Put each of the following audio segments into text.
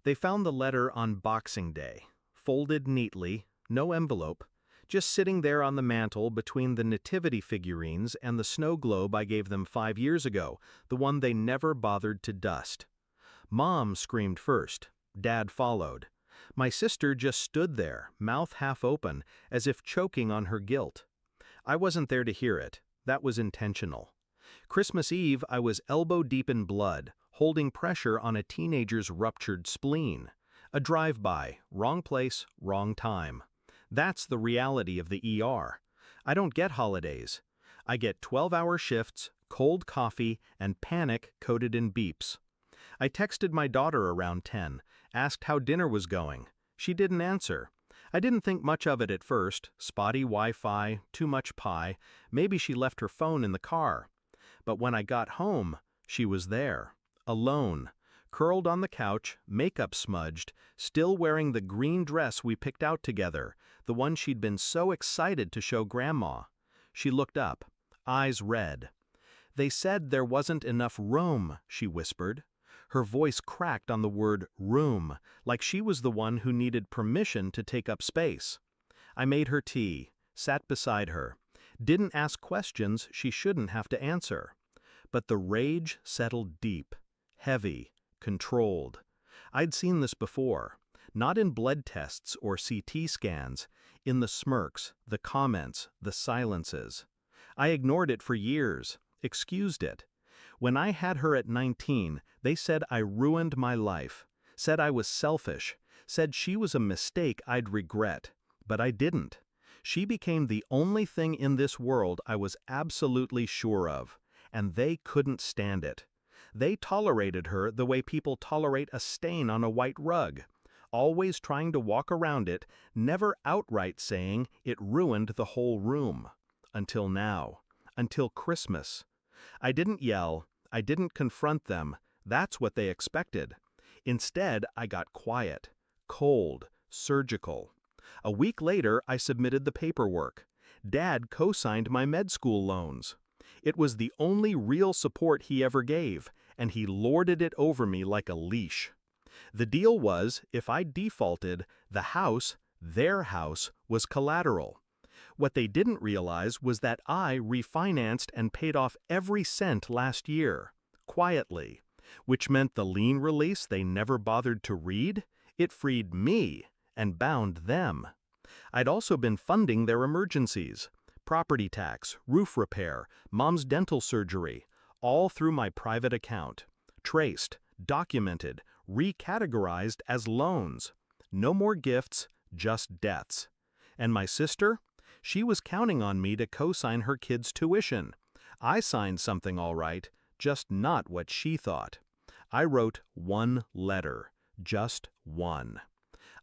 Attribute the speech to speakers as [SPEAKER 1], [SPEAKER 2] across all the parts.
[SPEAKER 1] They found the letter on Boxing Day, folded neatly, no envelope, just sitting there on the mantel between the nativity figurines and the snow globe I gave them 5 years ago, the one they never bothered to dust. Mom screamed first. Dad followed. My sister just stood there, mouth half open, as if choking on her guilt. I wasn't there to hear it. That was intentional. Christmas Eve, I was elbow deep in blood, holding pressure on a teenager's ruptured spleen. A drive-by, wrong place, wrong time. That's the reality of the ER. I don't get holidays. I get 12-hour shifts, cold coffee, and panic coded in beeps. I texted my daughter around 10, asked how dinner was going. She didn't answer. I didn't think much of it at first, spotty Wi-Fi, too much pie, maybe she left her phone in the car. But when I got home, she was there, alone, curled on the couch, makeup smudged, still wearing the green dress we picked out together, the one she'd been so excited to show Grandma. She looked up, eyes red. "They said there wasn't enough room," she whispered. Her voice cracked on the word room, like she was the one who needed permission to take up space. I made her tea, sat beside her, didn't ask questions she shouldn't have to answer. But the rage settled deep, heavy, controlled. I'd seen this before, not in blood tests or CT scans, in the smirks, the comments, the silences. I ignored it for years, excused it. When I had her at 19, they said I ruined my life, said I was selfish, said she was a mistake I'd regret. But I didn't. She became the only thing in this world I was absolutely sure of, and they couldn't stand it. They tolerated her the way people tolerate a stain on a white rug, always trying to walk around it, never outright saying it ruined the whole room. Until now. Until Christmas. I didn't yell, I didn't confront them, that's what they expected. Instead, I got quiet, cold, surgical. A week later, I submitted the paperwork. Dad co-signed my med school loans. It was the only real support he ever gave, and he lorded it over me like a leash. The deal was, if I defaulted, the house, their house, was collateral. What they didn't realize was that I refinanced and paid off every cent last year, quietly, which meant the lien release they never bothered to read, it freed me and bound them. I'd also been funding their emergencies, property tax, roof repair, mom's dental surgery, all through my private account, traced, documented, recategorized as loans. No more gifts, just debts. And my sister? She was counting on me to co-sign her kids' tuition. I signed something all right, just not what she thought. I wrote one letter, just one.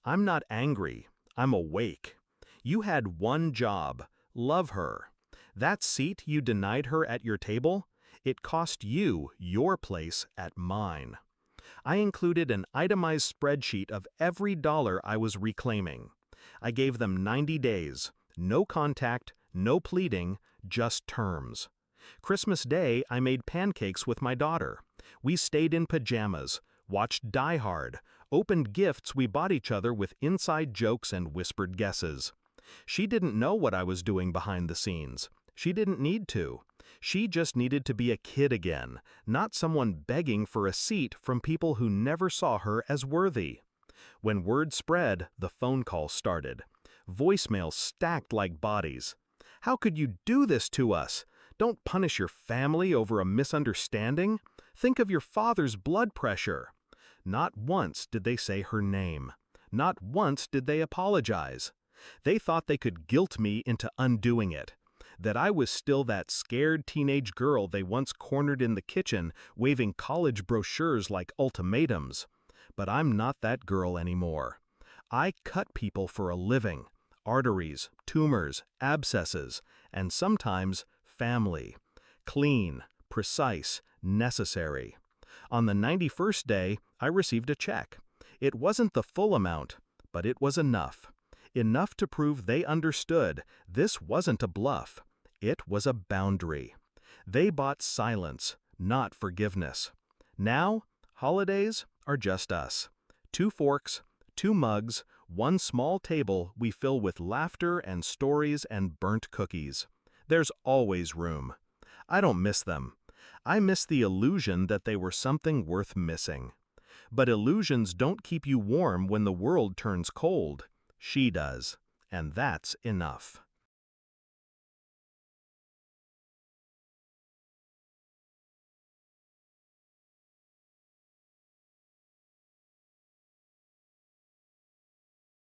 [SPEAKER 1] I'm not angry, I'm awake. You had one job, love her. That seat you denied her at your table, it cost you your place at mine. I included an itemized spreadsheet of every dollar I was reclaiming. I gave them 90 days. No contact, no pleading, just terms. Christmas Day, I made pancakes with my daughter. We stayed in pajamas, watched Die Hard, opened gifts we bought each other with inside jokes and whispered guesses. She didn't know what I was doing behind the scenes. She didn't need to. She just needed to be a kid again, not someone begging for a seat from people who never saw her as worthy. When word spread, the phone calls started. Voicemails stacked like bodies. "How could you do this to us? Don't punish your family over a misunderstanding. Think of your father's blood pressure." Not once did they say her name. Not once did they apologize. They thought they could guilt me into undoing it. That I was still that scared teenage girl they once cornered in the kitchen, waving college brochures like ultimatums. But I'm not that girl anymore. I cut people for a living. Arteries, tumors, abscesses, and sometimes family. Clean, precise, necessary. On the 91st day, I received a check. It wasn't the full amount, but it was enough. Enough to prove they understood this wasn't a bluff. It was a boundary. They bought silence, not forgiveness. Now, holidays are just us. 2 forks, 2 mugs, 1 small table we fill with laughter and stories and burnt cookies. There's always room. I don't miss them. I miss the illusion that they were something worth missing. But illusions don't keep you warm when the world turns cold. She does. And that's enough.